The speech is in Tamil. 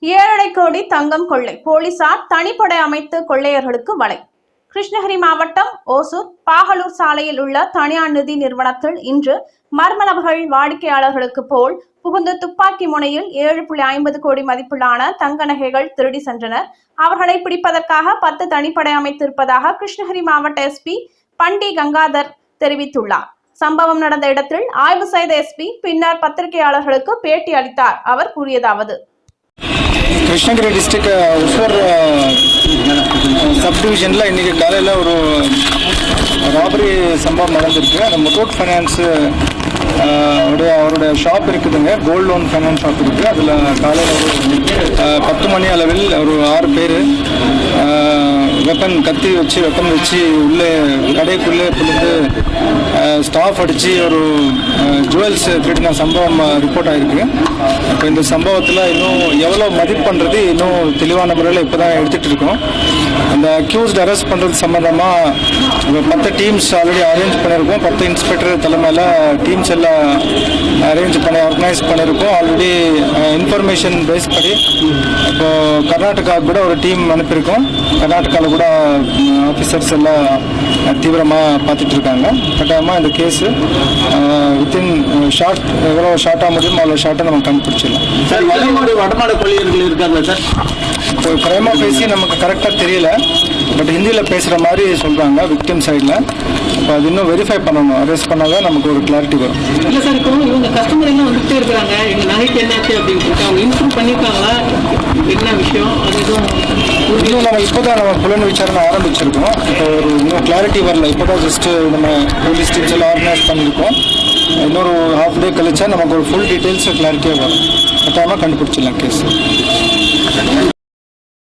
7.5 கோடி தங்கம் கொள்ளை, போலீசார் தனிப்படை அமைத்து கொள்ளையர்களுக்கு வலை. கிருஷ்ணகிரி மாவட்டம் ஓசூர் பாகலூர் சாலையில் உள்ள தனியார் நிதி நிறுவனத்தில் இன்று மர்ம நபர்கள் வாடிக்கையாளர்களுக்கு போல் புகுந்து துப்பாக்கி முனையில் 7.50 கோடி மதிப்பிலான தங்க நகைகள் திருடி சென்றனர். அவர்களை பிடிப்பதற்காக 10 தனிப்படை அமைத்திருப்பதாக கிருஷ்ணகிரி மாவட்ட எஸ்பி பண்டி கங்காதர் தெரிவித்துள்ளார். சம்பவம் நடந்த இடத்தில் ஆய்வு செய்த எஸ்பி பின்னர் பத்திரிகையாளர்களுக்கு பேட்டி அளித்தார். அவர் கூறியதாவது: கிருஷ்ணகிரி டிஸ்ட்ரிக்ட் உசூர் சப் டிவிஷனில் இன்றைக்கி காலையில் ஒரு ராபரி சம்பவம் நடந்திருக்கு. அந்த முத்தூட் ஃபைனான்ஸு அவருடைய ஷாப் இருக்குதுங்க, கோல்டு லோன் ஃபைனான்ஸ் ஷாப் இருக்குது. அதில் காலையில் ஒரு 10 மணி அளவில் ஒரு 6 பேர் கத்தி வச்சு உள்ளே கடைக்குள்ளே புழுந்து ஸ்டாஃப் அடித்து ஒரு ஜுவல்ஸ் திருடின சம்பவம் ரிப்போர்ட் ஆகிருக்கு. இப்போ இந்த சம்பவத்தில் இன்னும் எவ்வளோ மதிப்பு பண்ணுறது இன்னும் தெளிவான முறையில் இப்போ தான் எடுத்துகிட்டு இருக்கோம். அந்த அக்யூஸ்ட் அரெஸ்ட் பண்ணுறது சம்மந்தமாக 10 டீம்ஸ் ஆல்ரெடி அரேஞ்ச் பண்ணியிருக்கோம். 10 இன்ஸ்பெக்டர் தலைமையில் டீம்ஸ் எல்லாம் ஆர்கனைஸ் பண்ணியிருக்கோம். ஆல்ரெடி இன்ஃபர்மேஷன் பேஸ் படி இப்போது கர்நாடகாவுக்கு கூட ஒரு டீம் அனுப்பியிருக்கோம். கர்நாடகாவில் கூட ஆஃபீஸர்ஸ் எல்லாம் தீவிரமாக பார்த்துட்டு இருக்காங்க. கட்டாயமாக இந்த கேஸு வித்தின் எவ்வளோ ஷார்ட்டாக முடியும் அவ்வளோ ஷார்ட்டாக நம்ம கண்டுபிடிச்சிடலாம். சார், வடமாடு கொள்ளையர்கள் இருக்காங்களா சார்? இப்போ பிரைமா பேசி நமக்கு கரெக்டாக தெரியல, பட் ஹிந்தியில் பேசுகிற மாதிரி சொல்கிறாங்க விக்டிம் சைடில். இப்போ அது இன்னும் வெரிஃபை பண்ணணும். அரெஸ்ட் பண்ணாதான் நமக்கு ஒரு கிளாரிட்டி வரும். இல்லை சார், இப்போ இவங்க கஸ்டமர் எல்லாம் வந்துகிட்டே இருக்கிறாங்க, எங்கள் நகைக்கு என்னாச்சு அப்படின்னு அவங்க இன்ஃபார்ம் பண்ணியிருக்காங்களா? என்ன விஷயம் அது எதுவும் இன்னும் நம்ம இப்போ தான் புலன் விசாரணை ஆரம்பிச்சிருக்கோம். இப்போ ஒரு இன்னும் கிளாரிட்டி வரல. இப்போ தான் ஜஸ்ட்டு நம்ம போலீஸ் டீம்ஸ் எல்லாம் ஆர்கனைஸ் பண்ணியிருக்கோம். இன்னொரு ½ டே கழிச்சா நமக்கு ஒரு ஃபுல் டீட்டெயில்ஸ் கிளாரிட்டியாக வரும். கட்டாயமாக கண்டுபிடிச்சிடலாம் கேஸ்.